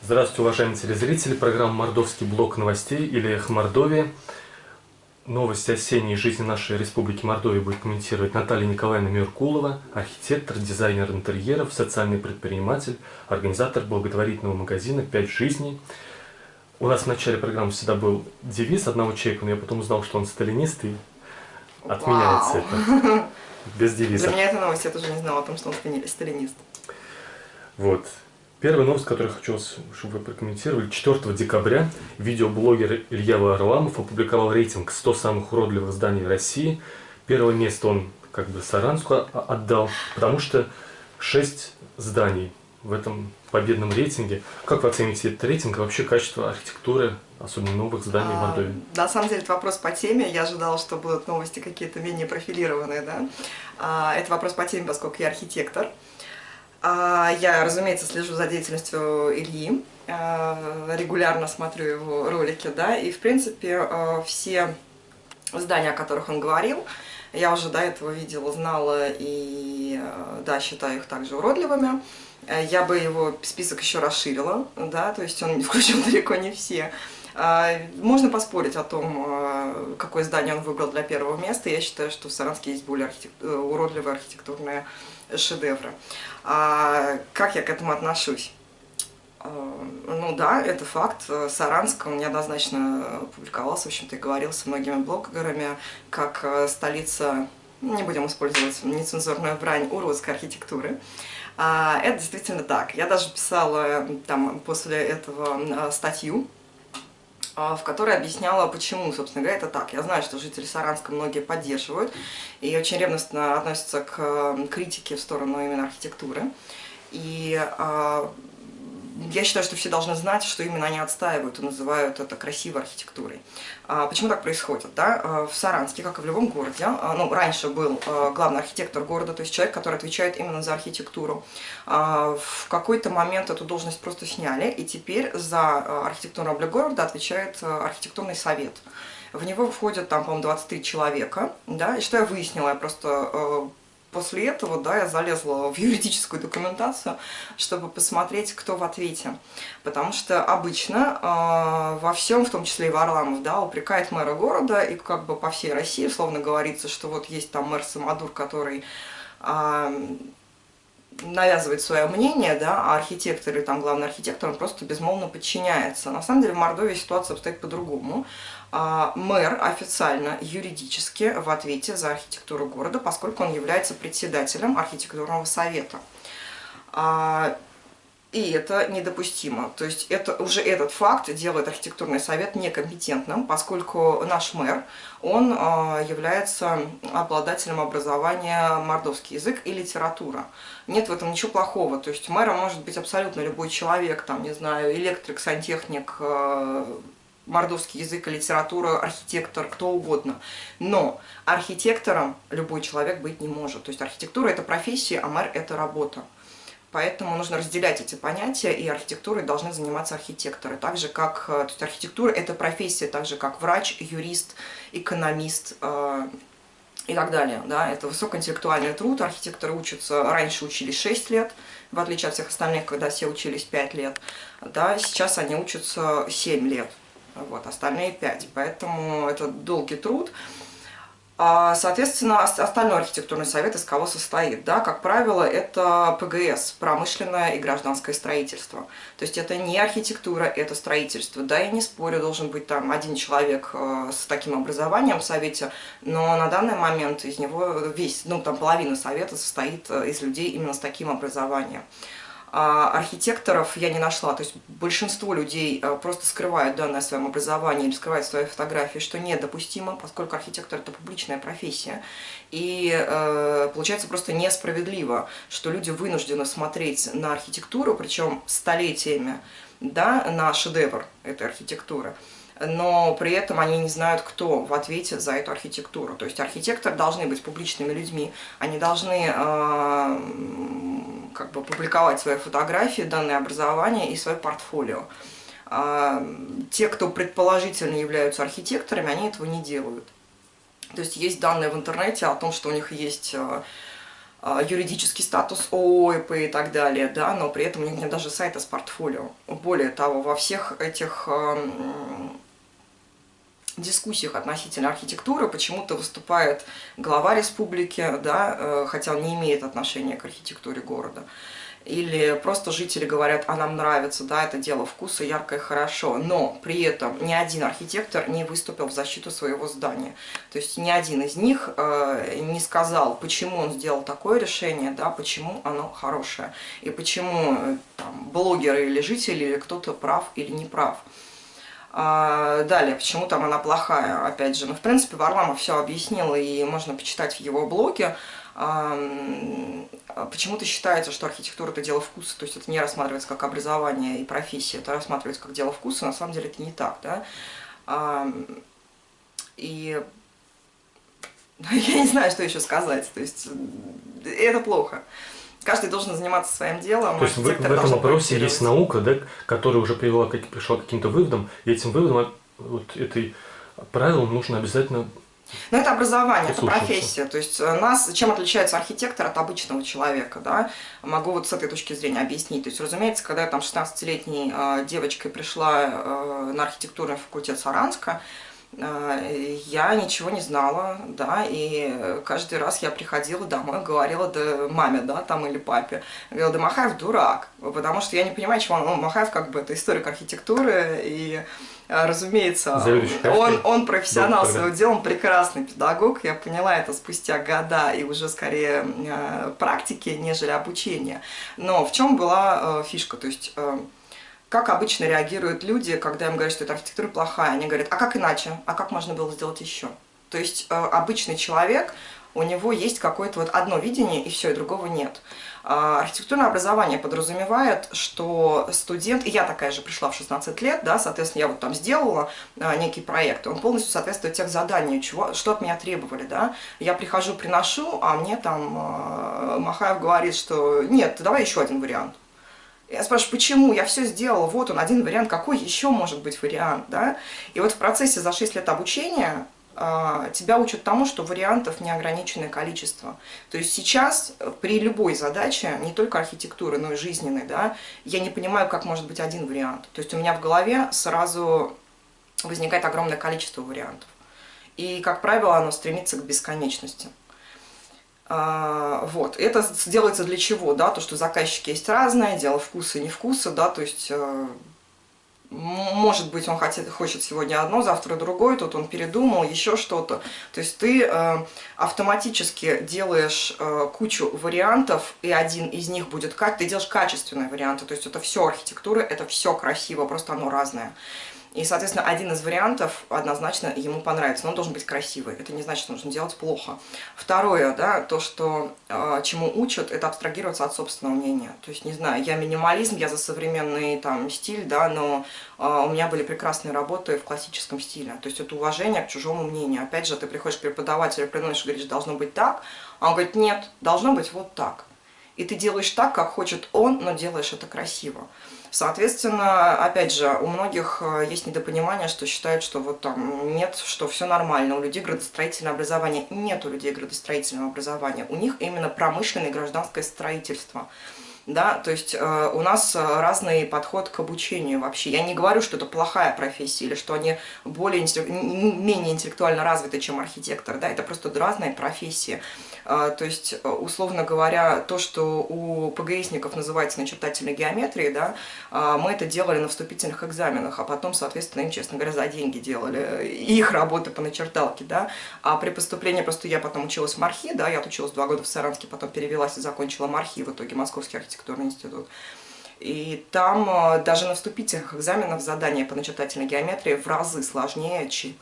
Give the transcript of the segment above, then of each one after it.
Здравствуйте, уважаемые телезрители. Программа «Мордовский блок новостей» или «Эхо Мордовии». Новости осенней жизни нашей республики Мордовия будет комментировать Наталья Николаевна Меркулова, архитектор, дизайнер интерьеров, социальный предприниматель, организатор благотворительного магазина «Пять жизней». У нас в начале программы всегда был девиз одного человека, но я потом узнал, что он сталинист, и отменяется это без девиза. Для меня это новость, я тоже не знала о том, что он сталинист. Вот. Первая новость, которую я хочу, чтобы вы прокомментировали. 4 декабря видеоблогер Илья Варламов опубликовал рейтинг 100 самых уродливых зданий России. Первое место он Саранску отдал, потому что 6 зданий в этом победном рейтинге. Как вы оцените этот рейтинг и вообще качество архитектуры, особенно новых зданий в Мордовии? На самом деле это вопрос по теме. Я ожидала, что будут новости какие-то менее профилированные. Да? Это вопрос по теме, поскольку я архитектор. Я, разумеется, слежу за деятельностью Ильи, регулярно смотрю его ролики, да, и, в принципе, все здания, о которых он говорил, я уже до этого видела, знала и, да, считаю их также уродливыми. Я бы его список еще расширила, да, то есть он включен далеко не все. Можно поспорить о том, какое здание он выбрал для первого места. Я считаю, что в Саранске есть более уродливые архитектурные шедевры. Как я к этому отношусь? Ну да, это факт. Саранск, он неоднозначно публиковался, в общем-то, и говорил со многими блогерами, как столица, не будем использовать нецензурную брань, уродской архитектуры. Это действительно так. Я даже писала там после этого статью, в которой объясняла, почему, собственно говоря, это так. Я знаю, что жители Саранска многие поддерживают и очень ревностно относятся к критике в сторону именно архитектуры. И я считаю, что все должны знать, что именно они отстаивают и называют это красивой архитектурой. Почему так происходит? Да? В Саранске, как и в любом городе, ну, раньше был главный архитектор города, то есть человек, который отвечает именно за архитектуру. В какой-то момент эту должность просто сняли, и теперь за архитектурный облик города отвечает архитектурный совет. В него входят, там, по-моему, 23 человека, да, и что я выяснила, я просто... После этого, да, я залезла в юридическую документацию, чтобы посмотреть, кто в ответе. Потому что обычно во всем, в том числе и Варламов, да, упрекает мэра города, и как бы по всей России условно говорится, что вот есть там мэр Самодур, который навязывает свое мнение, да, а архитектор или там главный архитектор, он просто безмолвно подчиняется. На самом деле в Мордовии ситуация обстоит по-другому. Мэр официально, юридически в ответе за архитектуру города, поскольку он является председателем архитектурного совета. И это недопустимо. То есть это, уже этот факт делает архитектурный совет некомпетентным, поскольку наш мэр, он является обладателем образования мордовский язык и литература. Нет в этом ничего плохого. То есть мэром может быть абсолютно любой человек, там, не знаю, электрик, сантехник, мордовский язык и литература, архитектор, кто угодно. Но архитектором любой человек быть не может. То есть архитектура – это профессия, а мэр – это работа. Поэтому нужно разделять эти понятия, и архитектурой должны заниматься архитекторы. Так же, как, то есть архитектура – это профессия, так же, как врач, юрист, экономист и так далее. Да? Это высокоинтеллектуальный труд. Архитекторы учатся, раньше учились 6 лет, в отличие от всех остальных, когда все учились 5 лет. Да? Сейчас они учатся 7 лет, вот, остальные 5. Поэтому это долгий труд. Соответственно, остальной архитектурный совет из кого состоит? Да? Как правило, это ПГС, промышленное и гражданское строительство. То есть это не архитектура, это строительство. Да, я не спорю, должен быть там один человек с таким образованием в совете, но на данный момент из него весь, ну там половина совета состоит из людей именно с таким образованием. Архитекторов я не нашла, то есть большинство людей просто скрывают данные о своем образовании или скрывают свои фотографии, что недопустимо, поскольку архитектор – это публичная профессия. И получается просто несправедливо, что люди вынуждены смотреть на архитектуру, причем столетиями, да, на шедевр этой архитектуры, но при этом они не знают, кто в ответе за эту архитектуру. То есть архитекторы должны быть публичными людьми, они должны как бы публиковать свои фотографии, данные образования и свое портфолио. Те, кто предположительно являются архитекторами, они этого не делают. То есть данные в интернете о том, что у них есть юридический статус ООП и так далее, да, но при этом у них нет даже сайта с портфолио. Более того, во всех этих дискуссиях относительно архитектуры почему-то выступает глава республики, да, хотя он не имеет отношения к архитектуре города. Или просто жители говорят, а нам нравится, да, это дело вкуса, ярко и хорошо. Но при этом ни один архитектор не выступил в защиту своего здания. То есть ни один из них не сказал, почему он сделал такое решение, да, почему оно хорошее. И почему там, блогеры или жители, или кто-то прав или не прав. Далее, почему там она плохая, опять же. Ну, в принципе, Варламов все объяснил, и можно почитать в его блоге. Почему-то считается, что архитектура – это дело вкуса, то есть это не рассматривается как образование и профессия, это рассматривается как дело вкуса, на самом деле это не так, да. И я не знаю, что еще сказать, то есть это плохо. Каждый должен заниматься своим делом. То есть в этом вопросе есть наука, да, которая уже пришла к каким-то выводам, и этим выводом вот этой правилам нужно обязательно. Но это образование, это профессия. То есть чем отличается архитектор от обычного человека, да? Могу вот с этой точки зрения объяснить. То есть, разумеется, когда я там 16-летней девочкой пришла на архитектурный факультет Саранска, я ничего не знала, да, и каждый раз я приходила домой, говорила да маме, да, там или папе, говорила, да Махаев дурак, потому что я не понимаю, чего он, Махаев как бы это историк архитектуры, и, разумеется, он профессионал своего дела, он прекрасный педагог, я поняла это спустя года и уже скорее практики, нежели обучения. Но в чем была фишка, то есть как обычно реагируют люди, когда им говорят, что эта архитектура плохая? Они говорят, а как иначе? А как можно было сделать еще? То есть обычный человек, у него есть какое-то вот одно видение, и все, и другого нет. Архитектурное образование подразумевает, что студент, и я такая же пришла в 16 лет, да, соответственно, я вот там сделала некий проект, он полностью соответствует тех заданий, что от меня требовали, да. Я прихожу, приношу, а мне там Махаев говорит, что нет, давай еще один вариант. Я спрашиваю, почему? Я все сделала, вот он, один вариант, какой еще может быть вариант, да? И вот в процессе за 6 лет обучения тебя учат тому, что вариантов неограниченное количество. То есть сейчас при любой задаче, не только архитектуры, но и жизненной, да, я не понимаю, как может быть один вариант. То есть у меня в голове сразу возникает огромное количество вариантов. И, как правило, оно стремится к бесконечности. Вот. Это делается для чего? Да? То, что заказчики есть разные, дело вкуса и невкуса, да, то есть может быть, он хочет сегодня одно, завтра другое, тут он передумал, еще что-то. То есть ты автоматически делаешь кучу вариантов, и один из них будет ты делаешь качественные варианты, то есть это все архитектура, это все красиво, просто оно разное. И, соответственно, один из вариантов однозначно ему понравится, но он должен быть красивый. Это не значит, что нужно делать плохо. Второе, да, то, что чему учат, это абстрагироваться от собственного мнения. То есть, не знаю, я минимализм, я за современный там стиль, да, но у меня были прекрасные работы в классическом стиле. То есть это уважение к чужому мнению. Опять же, ты приходишь к преподавателю, приносишь, говоришь, должно быть так, а он говорит, нет, должно быть вот так. И ты делаешь так, как хочет он, но делаешь это красиво. Соответственно, опять же, у многих есть недопонимание, что считают, что вот там нет, что все нормально, у людей градостроительное образование. Нет у людей градостроительного образования, у них именно промышленное и гражданское строительство. Да, то есть у нас разный подход к обучению вообще. Я не говорю, что это плохая профессия или что они менее интеллектуально развиты, чем архитектор. Да, это просто разные профессии. То есть, условно говоря, то, что у ПГСников называется начертательной геометрией, да, мы это делали на вступительных экзаменах, а потом, соответственно, им, честно говоря, за деньги делали их работы по начерталке. Да. А при поступлении, просто я потом училась в МАРХИ, да, я отучилась 2 года в Саранске, потом перевелась и закончила МАРХИ, в итоге Московский архитектурный институт. И там даже на вступительных экзаменах задания по начертательной геометрии в разы сложнее, чем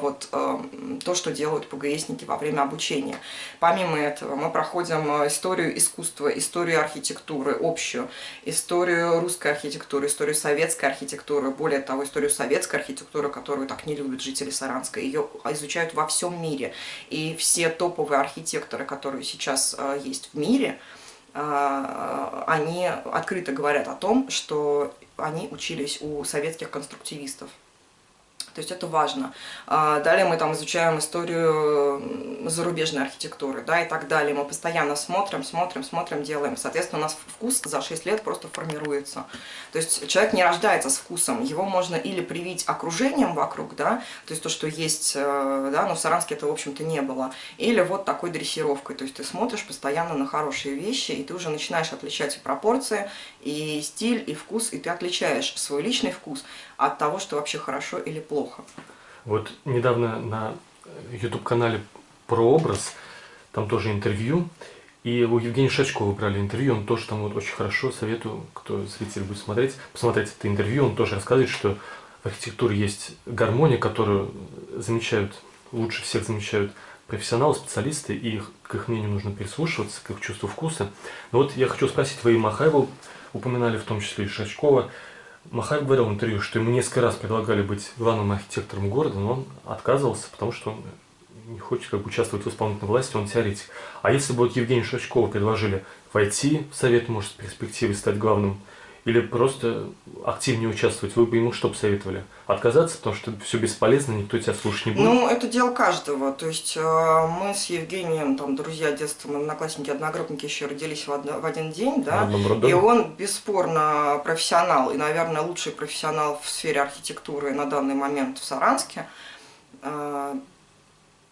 вот то, что делают ПГСники во время обучения. Помимо этого мы проходим историю искусства, историю архитектуры общую, историю русской архитектуры, историю советской архитектуры, более того, историю советской архитектуры, которую так не любят жители Саранска, ее изучают во всем мире. И все топовые архитекторы, которые сейчас есть в мире, они открыто говорят о том, что они учились у советских конструктивистов. То есть это важно. Далее мы там изучаем историю зарубежной архитектуры, да, и так далее. Мы постоянно смотрим, делаем. Соответственно, у нас вкус за 6 лет просто формируется. То есть человек не рождается с вкусом. Его можно или привить окружением вокруг, да, то есть то, что есть, да, но в Саранске это, в общем-то, не было. Или вот такой дрессировкой. То есть ты смотришь постоянно на хорошие вещи, и ты уже начинаешь отличать и пропорции, и стиль, и вкус, и ты отличаешь свой личный вкус от того, что вообще хорошо или плохо. Вот недавно на YouTube-канале «Прообраз», там тоже интервью, и у Евгения Шачкова брали интервью, он тоже там вот очень хорошо, советую, кто зритель будет смотреть, посмотреть это интервью, он тоже рассказывает, что в архитектуре есть гармония, которую замечают, лучше всех замечают профессионалы, специалисты, и к их мнению нужно прислушиваться, к их чувству вкуса. Но вот я хочу спросить, вы и Махаева упоминали, в том числе и Шачкова. Махаев говорил в интервью, что ему несколько раз предлагали быть главным архитектором города, но он отказывался, потому что он не хочет как бы участвовать в исполнительной власти, он теоретик. А если бы вот Евгению Шачкову предложили войти в Совет, может, с перспективой стать главным, или просто активнее участвовать, вы бы ему что посоветовали? Отказаться, потому что все бесполезно, никто тебя слушать не будет? Ну, это дело каждого. То есть мы с Евгением, там, друзья детства, мы одноклассники, одногруппники еще родились в один день, да, и он бесспорно профессионал, и, наверное, лучший профессионал в сфере архитектуры на данный момент в Саранске.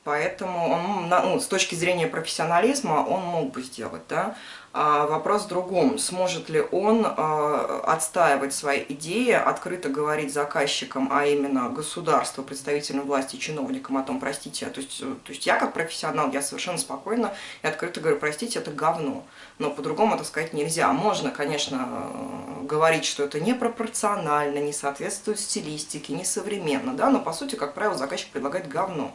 Поэтому он, ну, с точки зрения профессионализма он мог бы сделать, да. А вопрос в другом, сможет ли он отстаивать свои идеи, открыто говорить заказчикам, а именно государству, представителям власти, чиновникам о том, простите, то есть я как профессионал, я совершенно спокойно и открыто говорю, простите, это говно. Но по-другому это сказать нельзя. Можно, конечно, говорить, что это непропорционально, не соответствует стилистике, несовременно, да, но по сути, как правило, заказчик предлагает говно.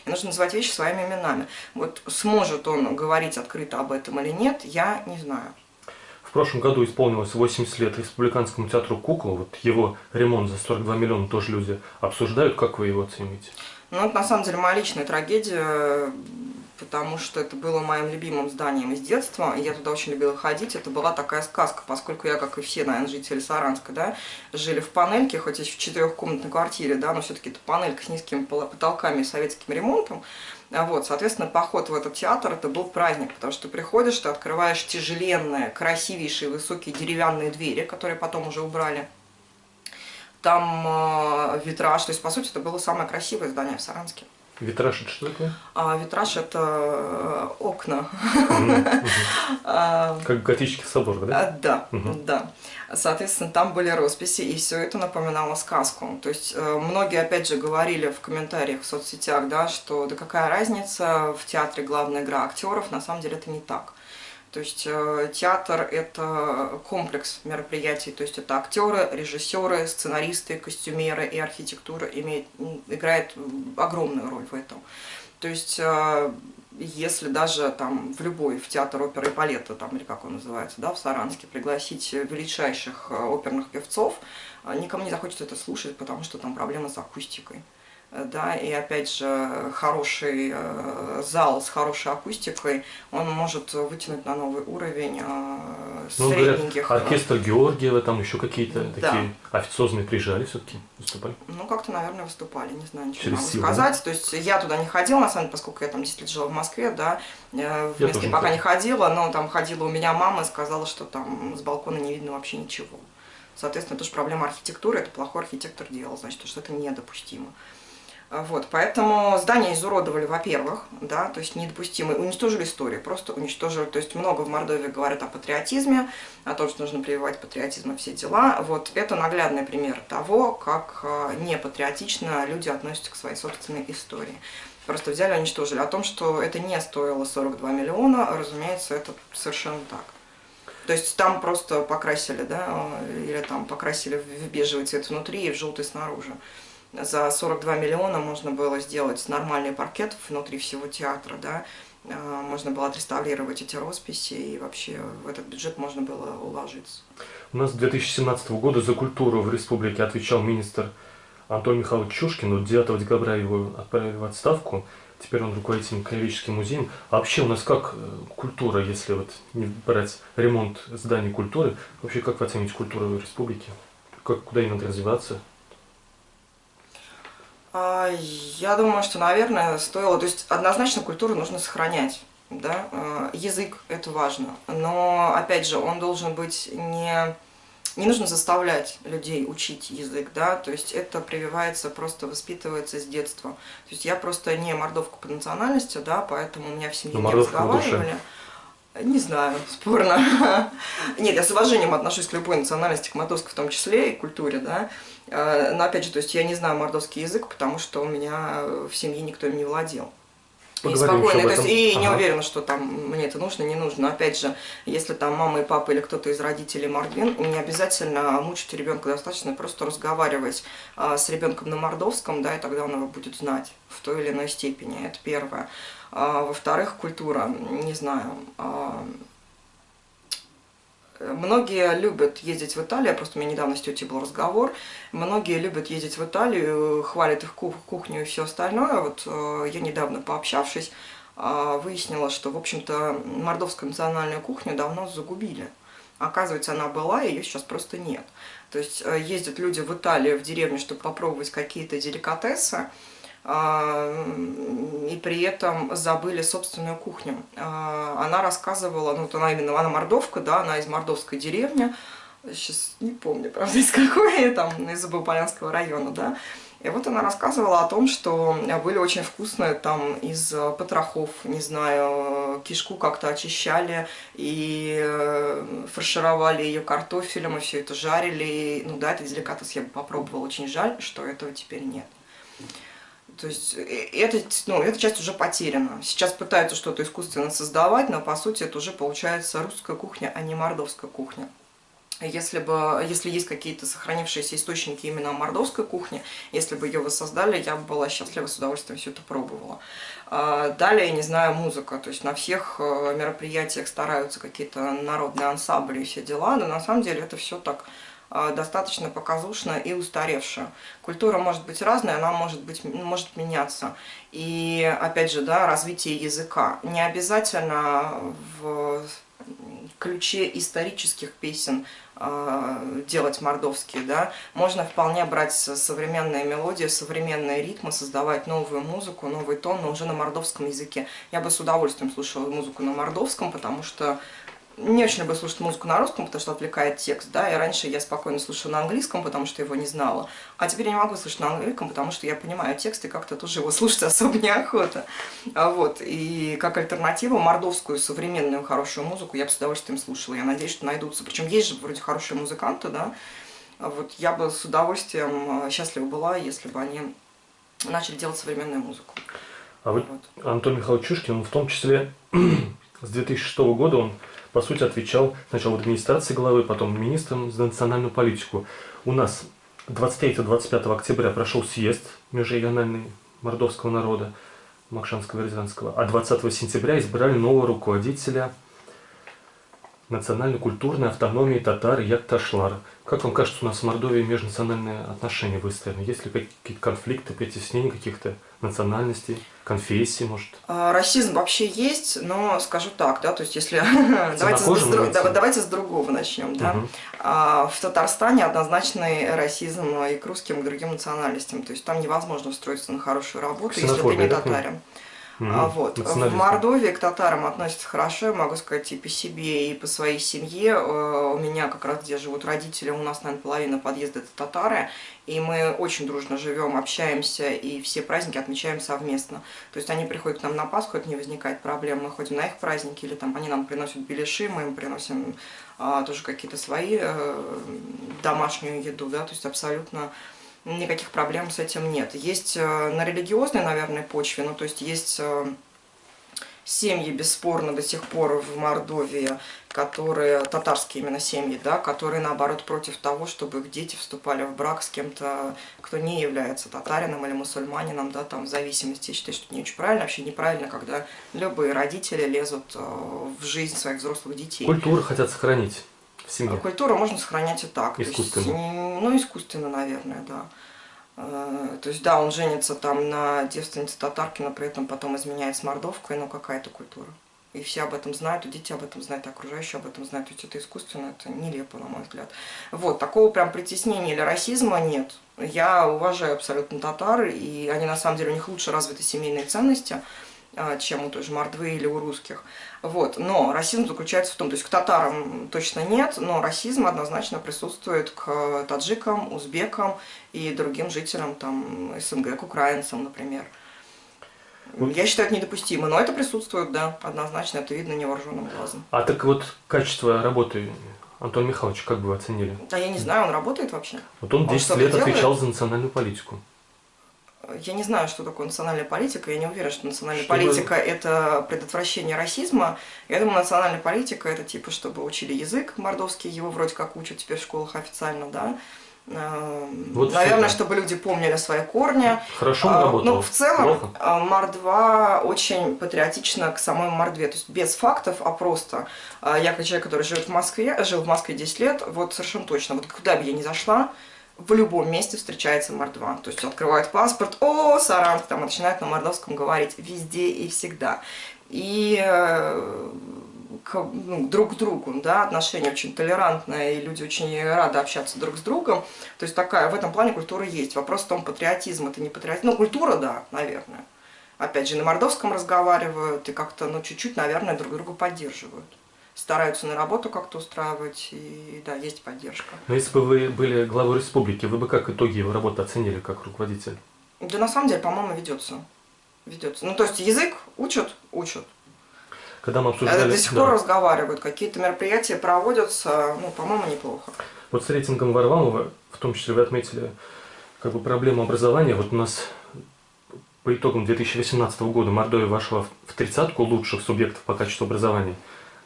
И нужно называть вещи своими именами. Вот сможет он говорить открыто об этом или нет, я не знаю. В прошлом году исполнилось 80 лет Республиканскому театру «Кукол». Вот его ремонт за 42 миллиона тоже люди обсуждают. Как вы его оцените? Ну, это на самом деле моя личная трагедия, потому что это было моим любимым зданием из детства, и я туда очень любила ходить. Это была такая сказка, поскольку я, как и все, наверное, жители Саранска, да, жили в панельке, хоть и в 4-комнатной квартире, да, но все-таки это панелька с низкими потолками и советским ремонтом. Вот, соответственно, поход в этот театр, это был праздник, потому что ты приходишь, ты открываешь тяжеленные, красивейшие, высокие деревянные двери, которые потом уже убрали. Там витраж, то есть, по сути, это было самое красивое здание в Саранске. Витраж это что такое? Витраж это окна. Как готический собор, да? Да, да. Соответственно, там были росписи, и все это напоминало сказку. То есть многие, опять же, говорили в комментариях в соцсетях, да, что да какая разница, в театре главная игра актеров, на самом деле это не так. То есть театр – это комплекс мероприятий, то есть это актеры, режиссеры, сценаристы, костюмеры, и архитектура играет огромную роль в этом. То есть если даже там в театр оперы и балета, там, или как он называется, да, в Саранске, пригласить величайших оперных певцов, никому не захочется это слушать, потому что там проблемы с акустикой. Да, и опять же, хороший зал с хорошей акустикой, он может вытянуть на новый уровень средненьких. Говорят, оркестр Георгиева, там еще какие-то такие официозные приезжали все-таки, выступали? Ну, как-то, наверное, выступали, не знаю, ничего не могу сказать. Да? То есть я туда не ходила, на самом деле, поскольку я там 10 лет жила в Москве, да, в Минске пока не ходила, но там ходила у меня мама и сказала, что там с балкона не видно вообще ничего. Соответственно, это же проблема архитектуры, это плохой архитектор делал, значит, что это недопустимо. Вот, поэтому здание изуродовали, во-первых, да, то есть недопустимо, уничтожили историю, просто уничтожили, то есть много в Мордовии говорят о патриотизме, о том, что нужно прививать патриотизм и все дела. Вот это наглядный пример того, как непатриотично люди относятся к своей собственной истории. Просто взяли и уничтожили. О том, что это не стоило 42 миллиона, разумеется, это совершенно так. То есть там просто покрасили, да, или там покрасили в бежевый цвет внутри и в желтый снаружи. За 42 миллиона можно было сделать нормальный паркет внутри всего театра, да, можно было отреставрировать эти росписи, и вообще в этот бюджет можно было уложиться. У нас с 2017 года за культуру в республике отвечал министр Антон Михайлович Чушкин, вот 9 декабря его отправили в отставку, теперь он руководитель краеведческим музеем. А вообще у нас как культура, если вот не брать ремонт зданий культуры, вообще как вы оцените культуру в республике? Куда ей надо развиваться? Я думаю, что, наверное, стоило... То есть однозначно культуру нужно сохранять. Да? Язык – это важно. Но, опять же, он должен быть не... Не нужно заставлять людей учить язык, да, то есть это прививается, просто воспитывается с детства. То есть я просто не мордовка по национальности, да, поэтому у меня в семье не разговаривали. Не знаю, спорно. Нет, я с уважением отношусь к любой национальности, к мордовской в том числе, и к культуре, да. Но опять же, то есть я не знаю мордовский язык, потому что у меня в семье никто им не владел. И спокойно, то есть и не уверена, что там мне это нужно, не нужно. Но опять же, если там мама и папа или кто-то из родителей мордвин, не обязательно мучить ребенка, достаточно просто разговаривать с ребенком на мордовском, да, и тогда он его будет знать в той или иной степени. Это первое. Во-вторых, культура, не знаю. Многие любят ездить в Италию, просто у меня недавно с тетей был разговор, многие любят ездить в Италию, хвалят их кухню и все остальное. Вот я недавно, пообщавшись, выяснила, что, в общем-то, мордовскую национальную кухню давно загубили. Оказывается, она была, и ее сейчас просто нет. То есть ездят люди в Италию, в деревню, чтобы попробовать какие-то деликатесы, и при этом забыли собственную кухню. Она рассказывала, ну вот она мордовка, да, она из мордовской деревни, сейчас не помню, правда, из какой, там, из Заболполянского района, да. И вот она рассказывала о том, что были очень вкусные там из потрохов, не знаю, кишку как-то очищали и фаршировали ее картофелем, и все это жарили. Ну да, это деликатес я бы попробовала, очень жаль, что этого теперь нет. То есть эта часть уже потеряна. Сейчас пытаются что-то искусственно создавать, но по сути это уже получается русская кухня, а не мордовская кухня. Если есть какие-то сохранившиеся источники именно мордовской кухни, если бы ее воссоздали, я бы была счастлива, с удовольствием все это пробовала. Далее, не знаю, музыка. То есть на всех мероприятиях стараются какие-то народные ансамбли и все дела, но на самом деле это все так достаточно показушно и устаревшая. Культура может быть разная, она может меняться. И опять же, да, развитие языка. Не обязательно в ключе исторических песен делать мордовские, да, можно вполне брать современные мелодии, современные ритмы, создавать новую музыку, новый тон, но уже на мордовском языке. Я бы с удовольствием слушала музыку на мордовском, потому что не очень люблю слушать музыку на русском, потому что отвлекает текст, да, и раньше я спокойно слушала на английском, потому что его не знала, а теперь я не могу слушать на английском, потому что я понимаю текст, и как-то тоже его слушать особо неохота. Вот, и как альтернативу мордовскую современную хорошую музыку я бы с удовольствием слушала, я надеюсь, что найдутся, причем есть же вроде хорошие музыканты, да, вот я бы с удовольствием счастлива была, если бы они начали делать современную музыку. А вот Антон Михайлович Шишкин, он в том числе с 2006 года он по сути, отвечал сначала в администрации главы, потом министром за национальную политику. У нас 23-25 октября прошел съезд межрегиональный мордовского народа, Макшанского и Рязанского, а 20 сентября избрали нового руководителя национально-культурной автономии татар Якташлар. Как вам кажется, у нас в Мордовии межнациональные отношения выстроены? Есть ли какие-то конфликты, притеснения каких-то национальностей, конфессий, может? Расизм вообще есть, но скажу так, да, то есть если... давайте с другого начнем, да. В Татарстане однозначный расизм и к русским, и к другим национальностям, то есть там невозможно устроиться на хорошую работу, если ты не татарин. Вот. В Мордовии к татарам относятся хорошо, я могу сказать и по себе, и по своей семье. У меня как раз где живут родители, у нас, наверное, половина подъезда это татары, и мы очень дружно живем, общаемся, и все праздники отмечаем совместно. То есть они приходят к нам на Пасху, это не возникает проблем, мы ходим на их праздники, или там они нам приносят беляши, мы им приносим тоже какие-то свои домашнюю еду, да, то есть абсолютно... Никаких проблем с этим нет. Есть на религиозной, наверное, почве, ну, то есть есть семьи, бесспорно, до сих пор в Мордовии, которые, татарские именно семьи, да, которые, наоборот, против того, чтобы их дети вступали в брак с кем-то, кто не является татарином или мусульманином, да, там, в зависимости. Я считаю, что это не очень правильно, вообще неправильно, когда любые родители лезут в жизнь своих взрослых детей. Культуру хотят сохранить. Культуру можно сохранять и так. Искусственно. Ну, искусственно, наверное, да. То есть, да, он женится там на девственнице татарки, но при этом потом изменяет с мордовкой, но какая-то культура. И все об этом знают, и дети об этом знают, и окружающие об этом знают. То есть это искусственно, это нелепо, на мой взгляд. Вот, такого прям притеснения или расизма нет. Я уважаю абсолютно татар, и они на самом деле, у них лучше развиты семейные ценности, чем у той же мордвы или у русских. Вот. Но расизм заключается в том, то есть к татарам точно нет, но расизм однозначно присутствует к таджикам, узбекам и другим жителям там, СНГ, к украинцам, например. Я считаю, это недопустимо, но это присутствует, да, однозначно, это видно невооруженным глазом. А так вот качество работы Антона Михайловича как бы вы оценили? А я не знаю, он работает вообще? Вот он 10 лет отвечал за национальную политику. Я не знаю, что такое национальная политика, я не уверена, что национальная политика – это предотвращение расизма. Я думаю, национальная политика – это типа, чтобы учили язык мордовский, его вроде как учат теперь в школах официально, да. Вот наверное, чтобы люди помнили свои корни. Хорошо он работал? Ну, в целом, плохо? Мордва очень патриотична к самой Мордве, то есть без фактов, а просто. Я как человек, который живет в Москве, жил в Москве 10 лет, вот совершенно точно, вот куда бы я ни зашла, в любом месте встречается мордва. То есть открывают паспорт, о, Саранск, там начинают на мордовском говорить везде и всегда. И друг к другу, да, отношения очень толерантные, и люди очень рады общаться друг с другом. То есть такая, в этом плане культура есть. Вопрос в том, патриотизм это не патриотизм. Ну, культура, да, наверное. Опять же, на мордовском разговаривают и как-то, ну, чуть-чуть, наверное, друг друга поддерживают. Стараются на работу как-то устраивать, и да, есть поддержка. Но если бы вы были главой республики, вы бы как итоги его работы оценили как руководитель? Да на самом деле, по-моему, ведется. Ведется. Ну, то есть язык учат. Когда мы обсуждали... До сих пор разговаривают, какие-то мероприятия проводятся, ну, по-моему, неплохо. Вот с рейтингом Варламова, в том числе вы отметили как бы проблему образования. Вот у нас по итогам 2018 года Мордовия вошла в 30-ку лучших субъектов по качеству образования.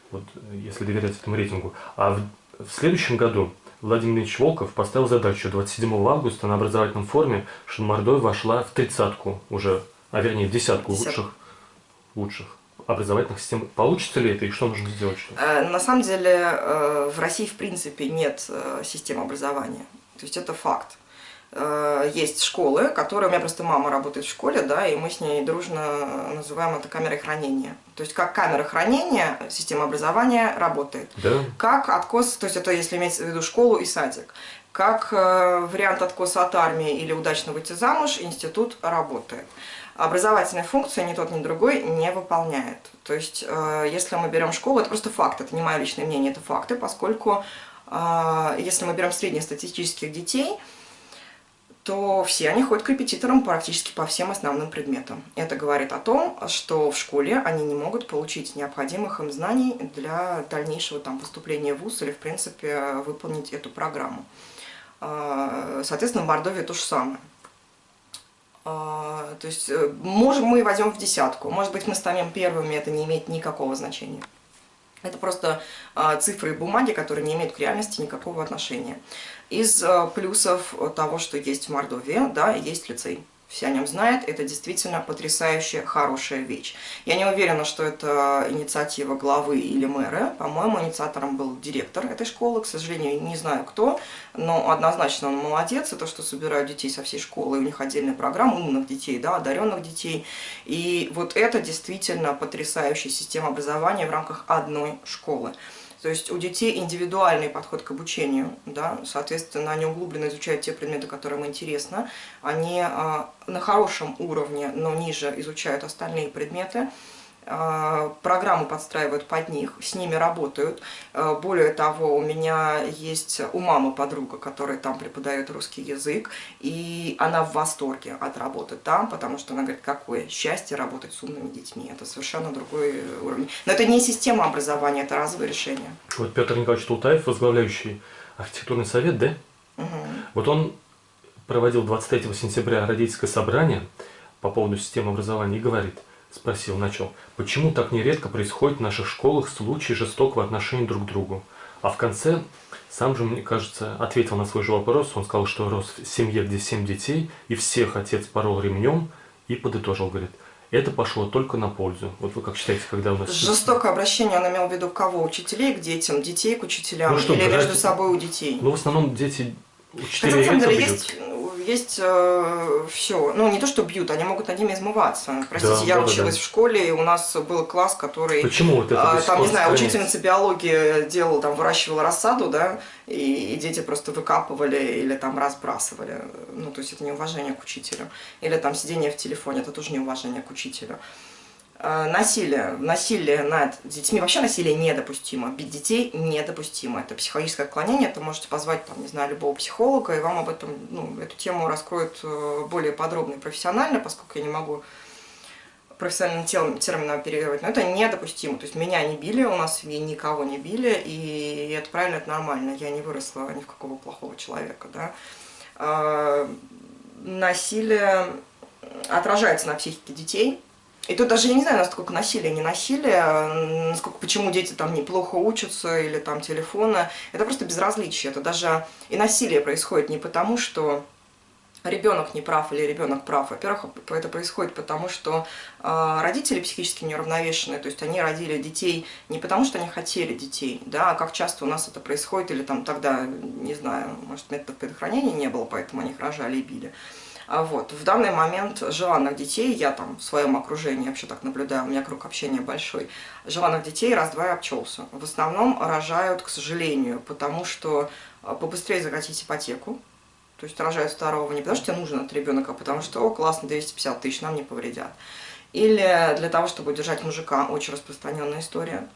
Вот, если доверять этому рейтингу. А в следующем году Владимир Ильич Волков поставил задачу 27 августа на образовательном форуме, что Мордовия вошла в 30-ку уже, а вернее в 10-ку лучших образовательных систем. Получится ли это и что нужно сделать? На самом деле в России в принципе нет системы образования. То есть это факт. Есть школы, которые... У меня просто мама работает в школе, да, и мы с ней дружно называем это камерой хранения. То есть как камера хранения система образования работает. Да. Как откос, то есть это если иметь в виду школу и садик. Как вариант откоса от армии или удачно выйти замуж, институт работает. Образовательные функции ни тот, ни другой не выполняет. То есть если мы берем школу, это просто факт, это не мое личное мнение, это факты, поскольку если мы берем среднестатистических детей, то все они ходят к репетиторам практически по всем основным предметам. Это говорит о том, что в школе они не могут получить необходимых им знаний для дальнейшего там, поступления в вуз или, в принципе, выполнить эту программу. Соответственно, в Мордовии то же самое. То есть, можем мы возьмем в 10-ку, может быть, мы станем первыми, это не имеет никакого значения. Это просто цифры и бумаги, которые не имеют к реальности никакого отношения. Из плюсов того, что есть в Мордовии, да, есть лицей. Все о нем знают, это действительно потрясающая, хорошая вещь. Я не уверена, что это инициатива главы или мэра. По-моему, инициатором был директор этой школы, к сожалению, не знаю кто, но однозначно он молодец. Это что собирают детей со всей школы, у них отдельная программа умных детей, да, одаренных детей. И вот это действительно потрясающая система образования в рамках одной школы. То есть у детей индивидуальный подход к обучению, да, соответственно, они углубленно изучают те предметы, которые им интересны, они на хорошем уровне, но ниже изучают остальные предметы, программу подстраивают под них, с ними работают. Более того, у меня есть у мамы подруга, которая там преподает русский язык, и она в восторге от работы там, потому что она говорит, какое счастье работать с умными детьми. Это совершенно другой уровень. Но это не система образования, это разовое решение. Вот Петр Николаевич Тултаев, возглавляющий архитектурный совет, да? Угу. Вот он проводил 23 сентября родительское собрание по поводу системы образования и говорит, начал, почему так нередко происходит в наших школах случаи жестокого отношения друг к другу. А в конце, сам же, мне кажется, ответил на свой же вопрос, он сказал, что рос в семье, где 7 детей, и всех отец порол ремнем, и подытожил, говорит, это пошло только на пользу. Вот вы как считаете, когда у нас... Жестокое обращение, он имел в виду кого? Учителей к детям, детей к учителям, или между собой у детей? Ну, в основном дети, учителей Хотя, на самом деле, это есть все. Ну, не то, что бьют, они могут над ними измываться. Простите, Да, я да, училась да. в школе, и у нас был класс, который, Почему вот это до сих там, пор не знаю, сохраняется? учительница биологии делала, там, выращивала рассаду, да, и дети просто выкапывали или там разбрасывали. Ну, то есть это неуважение к учителю. Или там сидение в телефоне, это тоже неуважение к учителю. Насилие над детьми, вообще насилие недопустимо, бить детей недопустимо, это психологическое отклонение, это можете позвать, там, не знаю, любого психолога, и вам об этом, ну, эту тему раскроют более подробно и профессионально, поскольку я не могу профессиональным термином оперировать, но это недопустимо, то есть меня не били, у нас в семье никого не били, и это правильно, это нормально, я не выросла ни в какого плохого человека, да. Насилие отражается на психике детей. И тут даже я не знаю, насколько насилие, не насилие, насколько, почему дети там неплохо учатся или там телефоны. Это просто безразличие. Это даже и насилие происходит не потому, что ребенок не прав или ребенок прав. Во-первых, это происходит потому, что родители психически неуравновешенные, то есть они родили детей не потому, что они хотели детей, да, а как часто у нас это происходит, или там тогда, не знаю, может, методов предохранения не было, поэтому они их рожали и били. Вот. В данный момент желанных детей, я там в своем окружении вообще так наблюдаю, у меня круг общения большой, желанных детей раз-два и обчелся. В основном рожают, к сожалению, потому что побыстрее закатить ипотеку, то есть рожают второго не потому, что тебе нужен этот ребенок, а потому что, о, классно, 250 тысяч нам не повредят. Или для того, чтобы удержать мужика, очень распространенная история.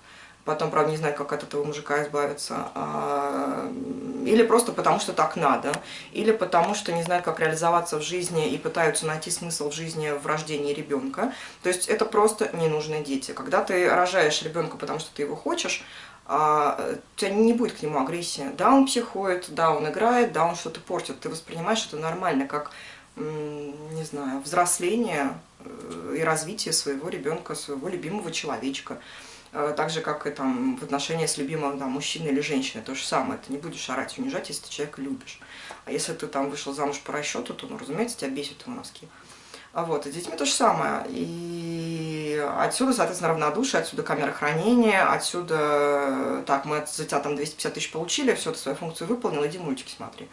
Потом, правда, не знаю, как от этого мужика избавиться. Или просто потому, что так надо. Или потому, что не знают, как реализоваться в жизни и пытаются найти смысл в жизни в рождении ребенка. То есть это просто ненужные дети. Когда ты рожаешь ребенка, потому что ты его хочешь, у тебя не будет к нему агрессии. Да, он психует, да, он играет, да, он что-то портит. Ты воспринимаешь это нормально, как, не знаю, взросление и развитие своего ребенка, своего любимого человечка. Так же, как и там, в отношении с любимым там, мужчиной или женщиной, то же самое. Ты не будешь орать, унижать, если ты человека любишь. А если ты там вышел замуж по расчету, то, ну, разумеется, тебя бесит его носки. Вот, и с детьми то же самое. И отсюда, соответственно, равнодушие, отсюда камера хранения, отсюда, так, мы за тебя там 250 тысяч получили, все, ты свою функцию выполнил, иди мультики смотри.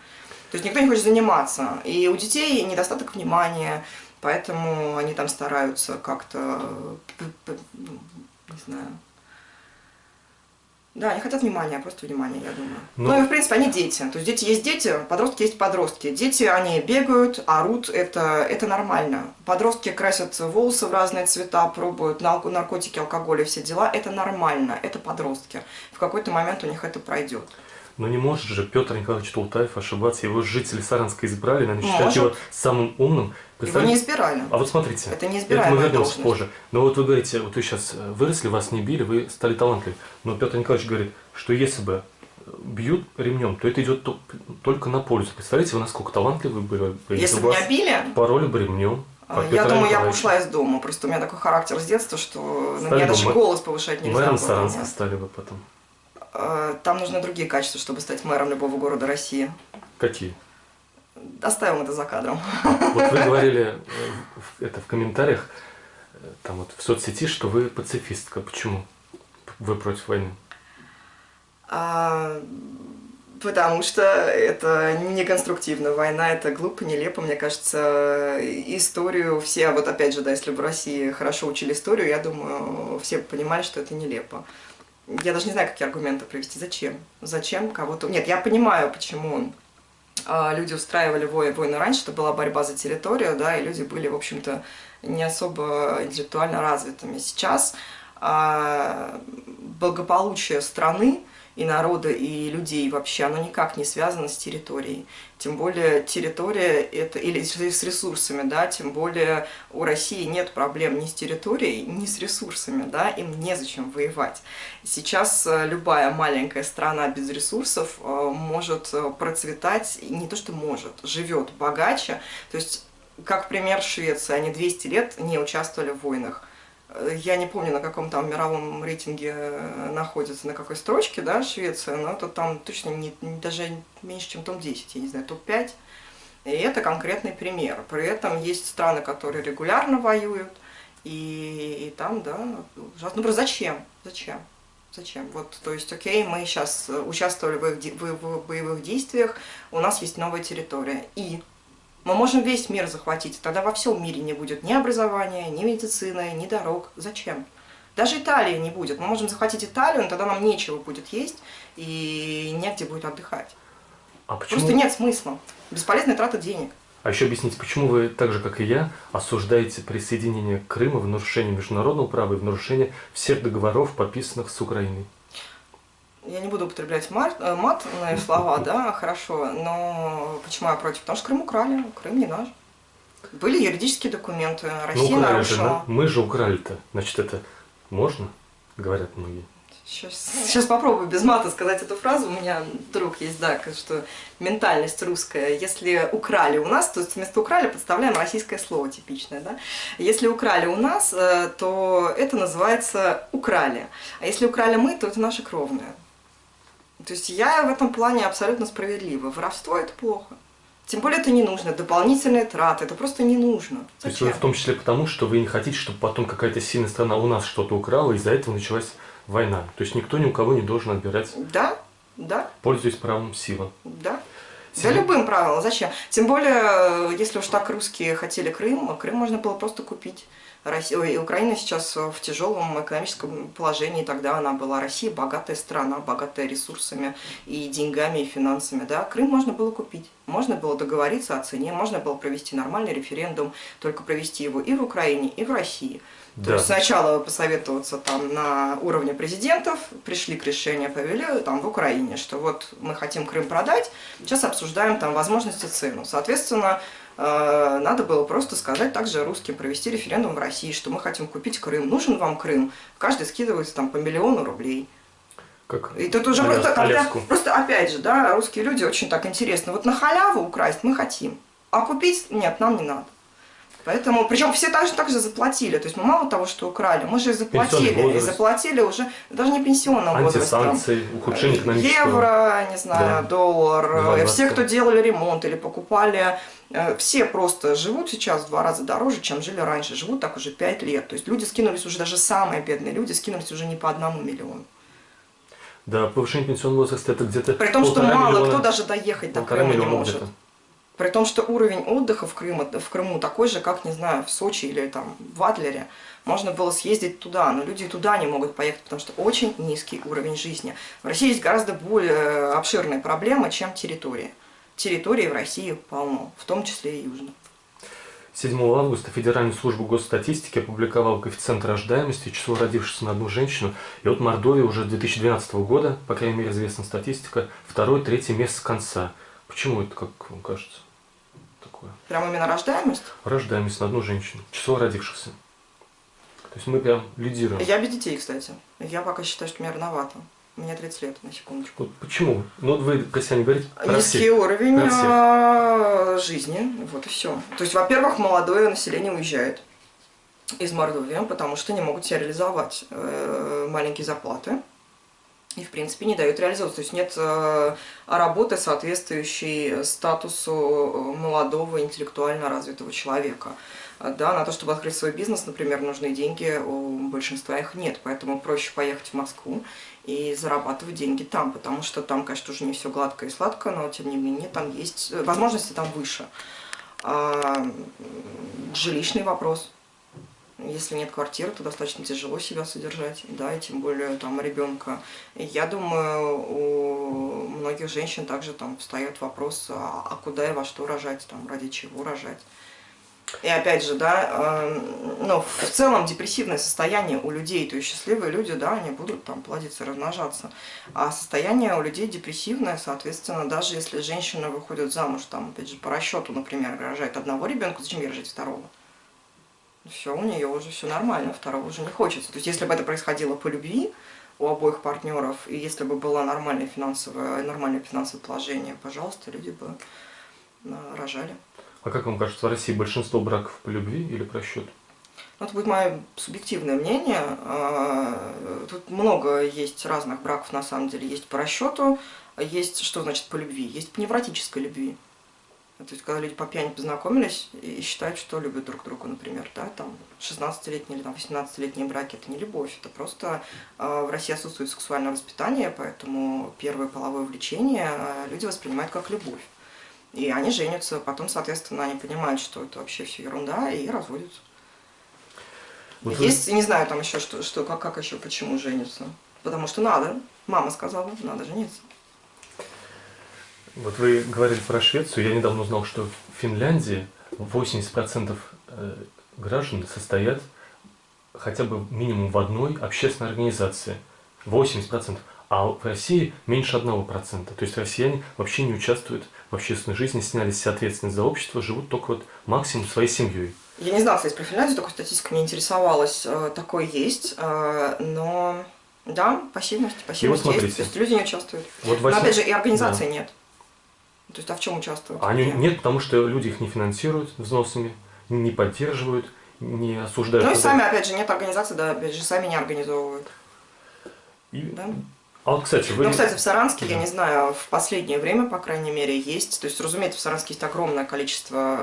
То есть никто не хочет заниматься. И у детей недостаток внимания, поэтому они там стараются как-то, не знаю. Да, они хотят внимания, просто внимания, я думаю. Ну и, в принципе, они дети. То есть дети есть дети, подростки есть подростки. Дети, они бегают, орут, это нормально. Подростки красят волосы в разные цвета, пробуют наркотики, алкоголь и все дела. Это нормально, это подростки. В какой-то момент у них это пройдет. Но не может же Петр Николаевич Тултаев ошибаться. Его жители Саранска избрали, наверное, считают его самым умным. Его не избирали. А вот смотрите, это не избираемая мы вернемся должность. позже. Но вот вы говорите, вот вы сейчас выросли, вас не били, вы стали талантливым. Но Петр Николаевич говорит, что если бы бьют ремнем, то это идет только на пользу. Представляете, вы насколько талантливы были? Если бы меня били? Пороли бы ремнем. Я думаю, я бы ушла из дома. Просто у меня такой характер с детства, что на меня даже голос повышать нельзя. Мэром Саранска стали бы потом. Там нужны другие качества, чтобы стать мэром любого города России. Какие? Оставим это за кадром. Вот вы говорили это в комментариях, там вот в соцсети, что вы пацифистка. Почему вы против войны? Потому что это неконструктивно. Война – это глупо, нелепо. Мне кажется, историю все, вот опять же, да, если бы в России хорошо учили историю, я думаю, все понимали, что это нелепо. Я даже не знаю, какие аргументы привести. Зачем? Зачем кого-то... Нет, я понимаю, почему люди устраивали войны раньше, это была борьба за территорию, да, и люди были, в общем-то, не особо интеллектуально развитыми. Сейчас благополучие страны и народа, и людей вообще, оно никак не связано с территорией. Тем более территория это, или с ресурсами, да, тем более у России нет проблем ни с территорией, ни с ресурсами, да, им незачем воевать. Сейчас любая маленькая страна без ресурсов может процветать, не то что может, живет богаче. То есть, как пример Швеции, они 200 лет не участвовали в войнах. Я не помню, на каком там мировом рейтинге находится, на какой строчке, да, Швеция, но это там точно даже меньше, чем топ-10, я не знаю, топ-5. И это конкретный пример. При этом есть страны, которые регулярно воюют, и там, да, ужасно. Ну, просто зачем? Зачем? Зачем? Вот, то есть, окей, мы сейчас участвовали в боевых действиях, у нас есть новая территория, и Мы можем весь мир захватить, тогда во всем мире не будет ни образования, ни медицины, ни дорог. Зачем? Даже Италии не будет. Мы можем захватить Италию, но тогда нам нечего будет есть и негде будет отдыхать. А почему... Просто нет смысла. Бесполезная трата денег. А еще объясните, почему вы, так же как и я, осуждаете присоединение Крыма в нарушение международного права и в нарушение всех договоров, подписанных с Украиной? Я не буду употреблять матные слова, да, хорошо, но почему я против? Потому что Крым украли, Крым не наш. Были юридические документы, Россия нарушила. Да? Мы же украли-то, значит, это можно, говорят многие. Сейчас попробую без мата сказать эту фразу. У меня друг есть, да, что ментальность русская. Если украли у нас, то есть вместо украли подставляем российское слово типичное, да. Если украли у нас, то это называется украли. А если украли мы, то это наши кровные. То есть я в этом плане абсолютно справедлива. Воровство – это плохо. Тем более это не нужно. Дополнительные траты – это просто не нужно. Зачем? То есть вы в том числе потому, что вы не хотите, чтобы потом какая-то сильная страна у нас что-то украла, и из-за этого началась война. То есть никто ни у кого не должен отбирать, да, да. Пользуясь правом силы. Да. Да любым правилам. Зачем? Тем более, если уж так русские хотели Крым, Крым можно было просто купить. Украина сейчас в тяжелом экономическом положении, тогда она была. Россия богатая страна, богатая ресурсами и деньгами, и финансами. Да? Крым можно было купить, можно было договориться о цене, можно было провести нормальный референдум, только провести его и в Украине, и в России. Да. То есть сначала посоветоваться там на уровне президентов, пришли к решению, повели там в Украине, что вот мы хотим Крым продать, сейчас обсуждаем там возможности цену. Соответственно, надо было просто сказать также русским, провести референдум в России, что мы хотим купить Крым, нужен вам Крым, каждый скидывается там по 1 000 000 рублей. Как и тут уже просто опять же, да, русские люди очень так интересно, вот на халяву украсть мы хотим, а купить нет, нам не надо. Поэтому, причем все так же заплатили. То есть мы мало того, что украли, мы же и заплатили уже, даже не пенсионным возрастом. Антисанкции, ухудшение экономического. Евро, не знаю, да. Доллар. 2,20. Все, кто делали ремонт или покупали, все просто живут сейчас в 2 раза дороже, чем жили раньше. Живут так уже 5 лет. То есть люди скинулись уже, даже самые бедные люди скинулись уже не по 1 миллиону. Да, повышение пенсионного возраста это где-то... При том, что мало кто даже доехать до Крыма не может. При том, что уровень отдыха в Крыму такой же, как, не знаю, в Сочи или там в Адлере. Можно было съездить туда, но люди и туда не могут поехать, потому что очень низкий уровень жизни. В России есть гораздо более обширные проблемы, чем территории. Территории в России полно, в том числе и южно. 7 августа Федеральная служба госстатистики опубликовала коэффициент рождаемости и число родившихся на одну женщину. И вот Мордовия уже 2012 года, по крайней мере, известна статистика, 2-3 месяц с конца. Почему это, как вам кажется? Такое? Прям именно рождаемость? Рождаемость на одну женщину. Число родившихся. То есть мы прям лидируем. Я без детей, кстати. Я пока считаю, что мне рановато. Мне 30 лет, на секундочку. Вот почему? Ну, вы про себя не говорите. Низкий уровень жизни. Вот и все. То есть, во-первых, молодое население уезжает из Мордовии, потому что не могут себя реализовать. Маленькие зарплаты. И, в принципе, не дают реализовываться. То есть нет работы, соответствующей статусу молодого, интеллектуально развитого человека. Да, на то, чтобы открыть свой бизнес, например, нужны деньги, у большинства их нет. Поэтому проще поехать в Москву и зарабатывать деньги там, потому что там, конечно, уже не все гладко и сладко, но, тем не менее, там есть возможности там выше. Жилищный вопрос. Если нет квартиры, то достаточно тяжело себя содержать, да, и тем более там ребенка. И я думаю, у многих женщин также там встает вопрос, а куда и во что рожать, там, ради чего рожать. И опять же, да, ну, в целом депрессивное состояние у людей, то есть счастливые люди, да, они будут там плодиться, размножаться. А состояние у людей депрессивное, соответственно, даже если женщина выходит замуж, там, опять же, по расчету, например, рожает 1 ребенка, зачем ей рожать 2? Все, у нее уже все нормально, 2 уже не хочется. То есть, если бы это происходило по любви у обоих партнеров, и если бы было нормальное финансовое положение, пожалуйста, люди бы рожали. А как вам кажется, в России большинство браков по любви или по расчету? Ну, это будет мое субъективное мнение. Тут много есть разных браков, на самом деле. Есть по расчету, есть, что значит по любви, есть по невротической любви. То есть, когда люди по пьяни познакомились и считают, что любят друг друга, например, да, там 16-летние или 18-летние браки – это не любовь, это просто в России отсутствует сексуальное воспитание, поэтому первое половое влечение люди воспринимают как любовь. И они женятся, потом, соответственно, они понимают, что это вообще все ерунда, и разводятся. Вот есть, не знаю там еще, как еще, почему женятся. Потому что надо. Мама сказала, надо жениться. Вот вы говорили про Швецию. Я недавно узнал, что в Финляндии 80% граждан состоят хотя бы минимум в одной общественной организации. 80%. А в России меньше 1%. То есть россияне вообще не участвуют в общественной жизни, сняли с себя ответственность за общество, живут только вот максимум своей семьей. Я не знала, кстати, про Финляндию, такой статистикой не интересовалась. Такое есть, но да, пассивность вот смотрите, есть. То есть люди не участвуют. Вот но опять же, и организации нет. То есть, а в чем участвуют? Они нет, потому что люди их не финансируют взносами, не поддерживают, не осуждают. Ну и сами, опять же, нет организации, да, опять же, сами не организовывают. Да? А вот, кстати, вы... Ну, кстати, в Саранске, я не знаю, в последнее время, по крайней мере, есть. То есть, разумеется, в Саранске есть огромное количество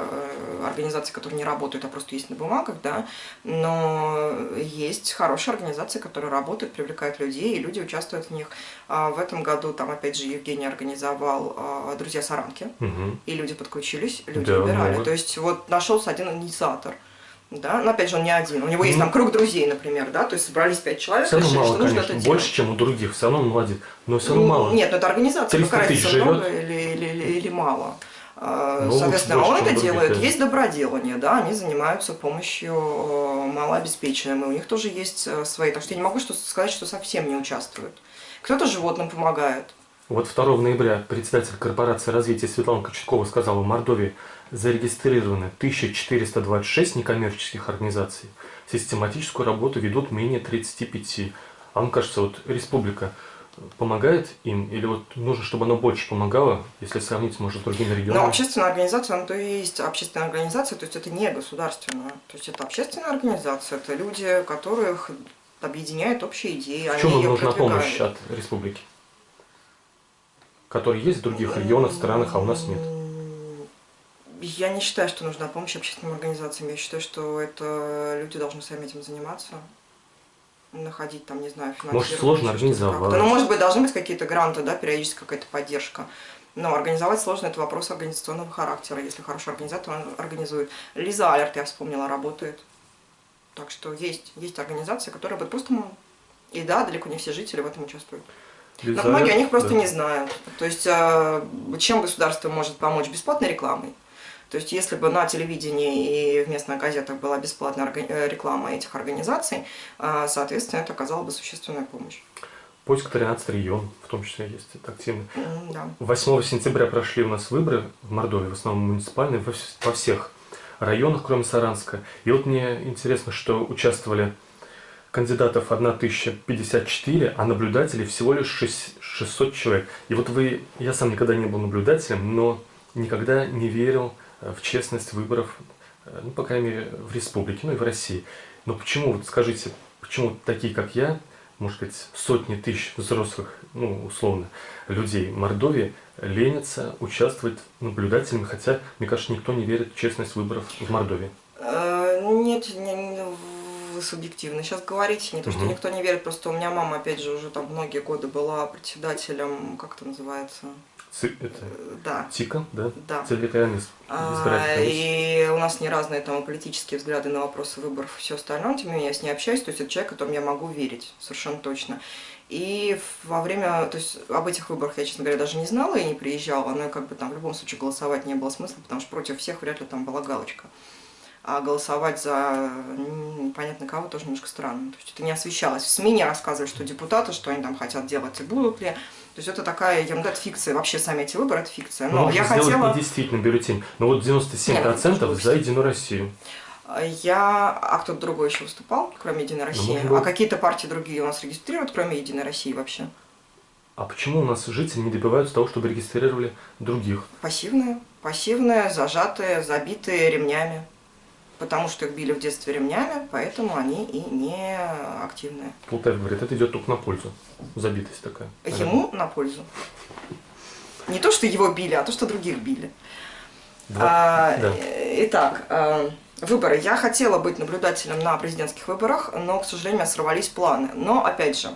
организаций, которые не работают, а просто есть на бумагах, да. Но есть хорошие организации, которые работают, привлекают людей, и люди участвуют в них. В этом году, там, опять же, Евгений организовал «Друзья Саранки», и люди подключились, люди убирали. Много. То есть, вот нашелся один инициатор. Да? Но опять же, он не один. У него есть там круг друзей, например, да, то есть собрались 5 человек, все равно решили, мало, что нужно конечно, это больше, делать. чем у других, все равно он молодец, но все равно мало. Нет, ну это организация, 300 тысяч живет. Много или мало. Ну, соответственно, он это делает. Других, да. Есть доброделание, да, они занимаются помощью малообеспеченным, и у них тоже есть свои. Так что я не могу сказать, что совсем не участвуют. Кто-то животным помогает. Вот 2 ноября председатель корпорации развития Светлана Кочеткова сказала, в Мордовии зарегистрированы 1426 некоммерческих организаций. Систематическую работу ведут менее 35. А вам кажется, вот республика помогает им, или вот нужно, чтобы она больше помогала, если сравнить, может, с другими регионами? Ну, общественная организация, она то и есть общественная организация, то есть это не государственная. То есть это общественная организация, это люди, которых объединяют общие идеи. В чем им нужна помощь от республики? Которые есть в других регионах, странах, а у нас нет? Я не считаю, что нужна помощь общественным организациям. Я считаю, что это люди должны сами этим заниматься. Находить там, не знаю, финансирование. Может, сложно организовать. Ну, может быть, должны быть какие-то гранты, да, периодически какая-то поддержка. Но организовать сложно, это вопрос организационного характера. Если хороший организатор, он организует. Лиза Алерт, я вспомнила, работает. Так что есть организации, которые вот просто... И да, далеко не все жители в этом участвуют. Но многие о них просто не знают. То есть, чем государство может помочь? Бесплатной рекламой. То есть, если бы на телевидении и в местных газетах была бесплатная реклама этих организаций, соответственно, это оказало бы существенную помощь. Поиск 13 регион, в том числе, есть это активно. Да. 8 сентября прошли у нас выборы в Мордовии, в основном муниципальные, во всех районах, кроме Саранска. И вот мне интересно, что участвовали кандидатов 1054, а наблюдателей всего лишь 600 человек. И вот я сам никогда не был наблюдателем, но никогда не верил в честность выборов, ну, по крайней мере, в республике, ну и в России. Но почему, вот скажите, почему такие, как я, может быть, сотни тысяч взрослых, ну, условно, людей в Мордовии ленятся участвовать наблюдателями, хотя, мне кажется, никто не верит в честность выборов в Мордовии? Нет, вы субъективно сейчас говорите, не то, что никто не верит, просто у меня мама, опять же, уже там многие годы была председателем, как это называется? Да. ТИКа, да? Да. Территориальный избирательный комиссия. И у нас не разные там политические взгляды на вопросы выборов и все остальное, тем не менее я с ней общаюсь, то есть это человек, которому я могу верить, совершенно точно. И во время, то есть об этих выборах я, честно говоря, даже не знала и не приезжала, но как бы там в любом случае голосовать не было смысла, потому что против всех вряд ли там была галочка. А голосовать за непонятно кого тоже немножко странно. То есть это не освещалось. В СМИ не рассказывали, что депутаты, что они там хотят делать и будут ли. То есть это такая ерунда, это фикция. Вообще сами эти выборы это фикция. Но я хотела... недействительный бюллетень. Но вот 97% за Единую Россию. А кто-то другой еще выступал, кроме Единой России? А какие-то партии другие у нас регистрируют, кроме Единой России вообще? А почему у нас жители не добиваются того, чтобы регистрировали других? Пассивные, зажатые, забитые ремнями. Потому что их били в детстве ремнями, поэтому они и не активные. Полтаев говорит, это идет только на пользу. Забитость такая. Ему на пользу. Не то, что его били, а то, что других били. Да. Итак, выборы. Я хотела быть наблюдателем на президентских выборах, но, к сожалению, у меня сорвались планы. Но, опять же,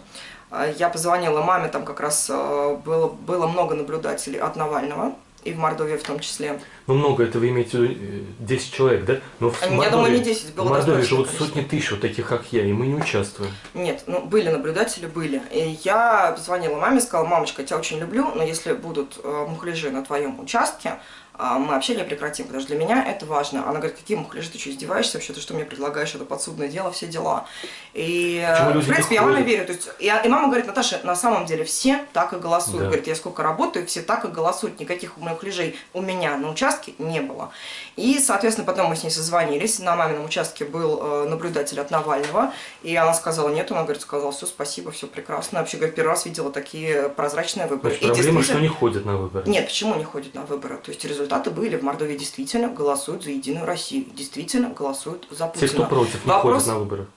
я позвонила маме, там как раз было много наблюдателей от Навального. и в Мордовии в том числе. Ну, много, это вы имеете в виду 10 человек, да? Но в Я думаю, не 10, было в Мордовии достаточно живут количество. сотни тысяч, вот таких, как я, и мы не участвуем. Нет, ну были наблюдатели, были. И я позвонила маме, сказала: мамочка, я тебя очень люблю, но если будут мухляжи на твоем участке, мы общение прекратим, потому что для меня это важно. Она говорит: какие мухляжи, ты что, издеваешься вообще, ты что мне предлагаешь, это подсудное дело, все дела. И, в принципе, я маме верю. То есть, и мама говорит: Наташа, на самом деле все так и голосуют. Да. Говорит, я сколько работаю, все так и голосуют, никаких мухляжей у меня на участке не было. И, соответственно, потом мы с ней созвонились, на мамином участке был наблюдатель от Навального, и она сказала: нет, она говорит, сказала: все, спасибо, все прекрасно. Вообще, говорит, первый раз видела такие прозрачные выборы. Значит, проблема, что не ходят на выборы. Нет, почему не ходят на выборы? То есть результаты были, в Мордовии действительно голосуют за Единую Россию, действительно голосуют за Путина. Те, кто против, не ходят на выборы.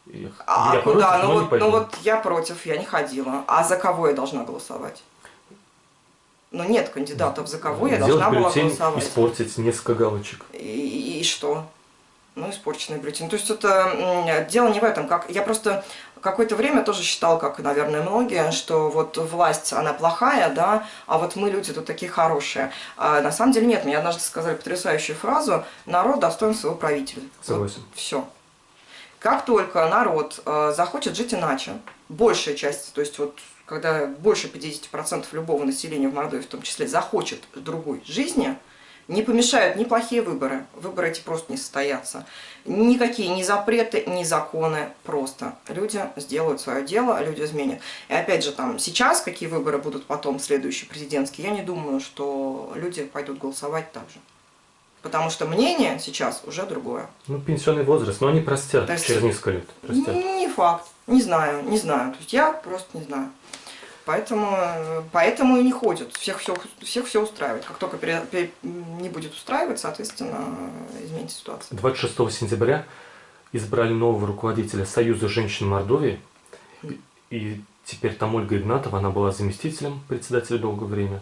Я куда? Против, ну вот я против, я не ходила. А за кого я должна голосовать? Ну нет кандидатов, за кого я должна была голосовать. Испортить несколько галочек. И что? Ну, испорченный бюллетень. То есть это дело не в этом. Я просто какое-то время тоже считала, как, наверное, многие, что вот власть, она плохая, да, а вот мы, люди, тут такие хорошие. А на самом деле нет. Мне однажды сказали потрясающую фразу: народ достоин своего правителя. Согласен. Вот, все. Как только народ захочет жить иначе, большая часть, то есть вот когда больше 50% любого населения в Мордовии в том числе захочет другой жизни, не помешают ни плохие выборы. Выборы эти просто не состоятся. Никакие ни запреты, ни законы. Просто люди сделают свое дело, люди изменят. И опять же, там сейчас, какие выборы будут потом, следующие президентские, я не думаю, что люди пойдут голосовать так же. Потому что мнение сейчас уже другое. Ну, пенсионный возраст, но они простят через несколько лет. Простят. Не факт. Не знаю. То есть я просто не знаю. Поэтому и не ходят. Всех все устраивает. Как только не будет устраивать, соответственно, изменится ситуация. 26 сентября избрали нового руководителя Союза женщин Мордовии. И теперь там Ольга Игнатова, она была заместителем председателя долгое время,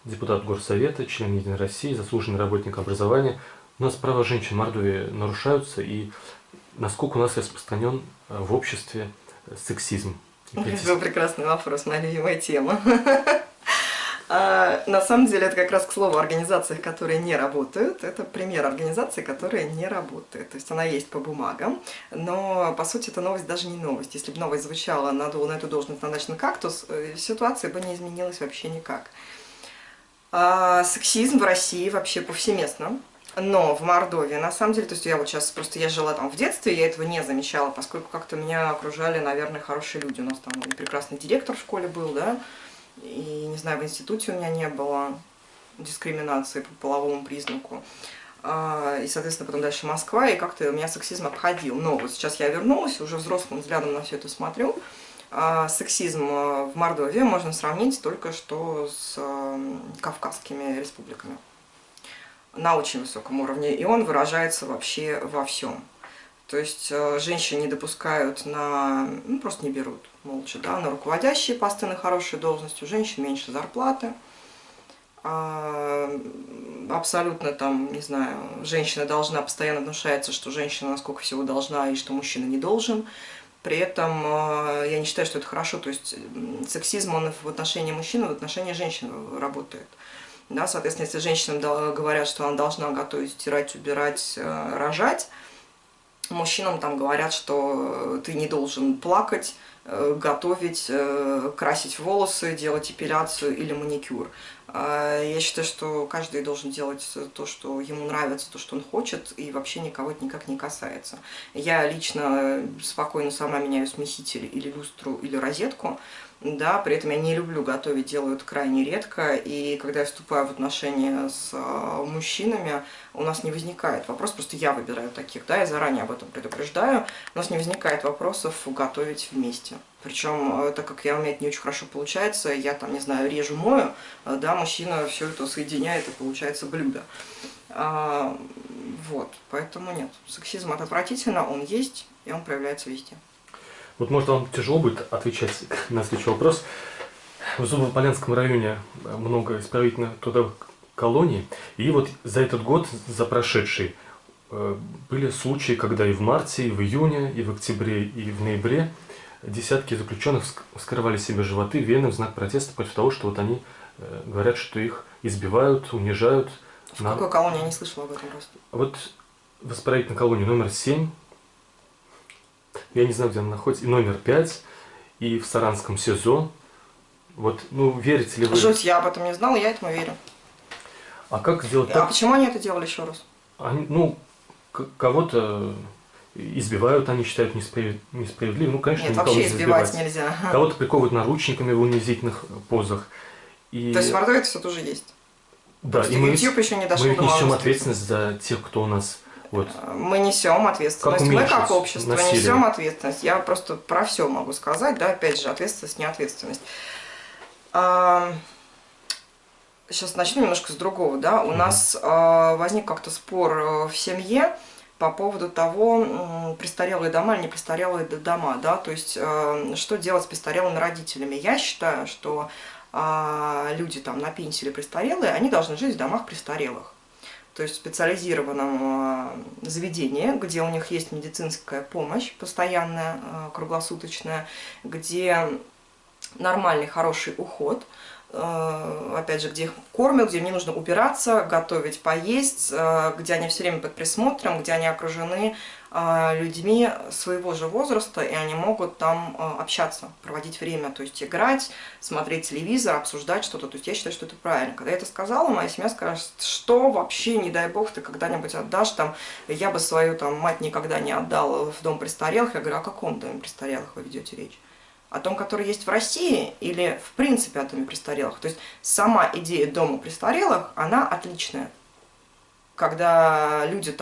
депутат Горсовета, член Единой России, заслуженный работник образования. У нас права женщин в Мордовии нарушаются, и насколько у нас распространен в обществе сексизм? Это прекрасный вопрос, моя любимая тема. На самом деле, это как раз к слову о организациях, которые не работают. Это пример организации, которая не работает. То есть она есть по бумагам, но по сути эта новость даже не новость. Если бы новость звучала: на эту должность назначен кактус, ситуация бы не изменилась вообще никак. Сексизм в России вообще повсеместно. Но в Мордовии, на самом деле, то есть я вот сейчас просто, я жила там в детстве, я этого не замечала, поскольку как-то меня окружали, наверное, хорошие люди. У нас там прекрасный директор в школе был, да, и, не знаю, в институте у меня не было дискриминации по половому признаку. И, соответственно, потом дальше Москва, и как-то меня сексизм обходил. Но вот сейчас я вернулась, уже взрослым взглядом на все это смотрю. Сексизм в Мордовии можно сравнить только что с Кавказскими республиками. На очень высоком уровне, и он выражается вообще во всем. То есть женщин не допускают просто не берут молча, да, на руководящие посты, на хорошие должности, у женщин меньше зарплаты. Абсолютно там, не знаю, женщина должна, постоянно внушается, что женщина насколько всего должна и что мужчина не должен. При этом я не считаю, что это хорошо. То есть сексизм, он в отношении мужчин, в отношении женщин работает. Да, соответственно, если женщинам говорят, что она должна готовить, стирать, убирать, рожать, мужчинам там говорят, что ты не должен плакать, готовить, красить волосы, делать эпиляцию или маникюр. Я считаю, что каждый должен делать то, что ему нравится, то, что он хочет, и вообще никого это никак не касается. Я лично спокойно сама меняю смеситель или люстру или розетку, да, при этом я не люблю готовить, делаю это крайне редко, и когда я вступаю в отношения с мужчинами, у нас не возникает вопрос, просто я выбираю таких, да, я заранее об этом предупреждаю, у нас не возникает вопросов готовить вместе. Причем, так как у меня это не очень хорошо получается, я там, не знаю, режу, мою, да, мужчина все это соединяет, и получается блюдо. Вот, поэтому нет, сексизм это отвратительно, он есть, и он проявляется везде. Вот, может, вам тяжело будет отвечать на следующий вопрос. В Зубополянском районе много исправительных трудовых колоний, и вот за этот год, за прошедший, были случаи, когда и в марте, и в июне, и в октябре, и в ноябре десятки заключенных вскрывали себе животы, вены в знак протеста против того, что вот они говорят, что их избивают, унижают. В какой колонии? Я не слышала об этом просто. Вот в исправительной колонии номер 7, я не знаю, где она находится, и номер 5, и в Саранском СИЗО. Вот, ну, верите ли вы? Жуть, я об этом не знала, я этому верю. А как сделать А так? почему они это делали еще раз? Они, ну, кого-то избивают, они считают несправедливым. Ну, конечно, Нет, никого вообще не избивать нельзя. Кого-то приковывают наручниками в унизительных позах. И... То есть в Мордовии это все тоже есть? Да, Просто и мы YouTube еще не дошел ведь до несем малого ответственность за тех, кто у нас... Вот, Мы несем ответственность. Как Мы уменьшить как общество насилие? несем ответственность. Я просто про все могу сказать, да, опять же, ответственность, не ответственность. Сейчас начну немножко с другого, да. У нас возник как-то спор в семье по поводу того, престарелые дома или не престарелые дома, да, то есть что делать с престарелыми родителями. Я считаю, что люди там на пенсии или престарелые, они должны жить в домах престарелых. То есть в специализированном заведении, где у них есть медицинская помощь постоянная, круглосуточная, где нормальный, хороший уход, опять же, где их кормят, где им не нужно убираться, готовить, поесть, где они все время под присмотром, где они окружены людьми своего же возраста, и они могут там общаться, проводить время, то есть играть, смотреть телевизор, обсуждать что-то. То есть я считаю, что это правильно. Когда я это сказала, моя семья скажет, что вообще, не дай бог, ты когда-нибудь отдашь там, я бы свою там мать никогда не отдала в дом престарелых. Я говорю, о каком доме престарелых вы ведете речь? О том, который есть в России, или в принципе о доме престарелых? То есть сама идея дома престарелых, она отличная. Когда люди там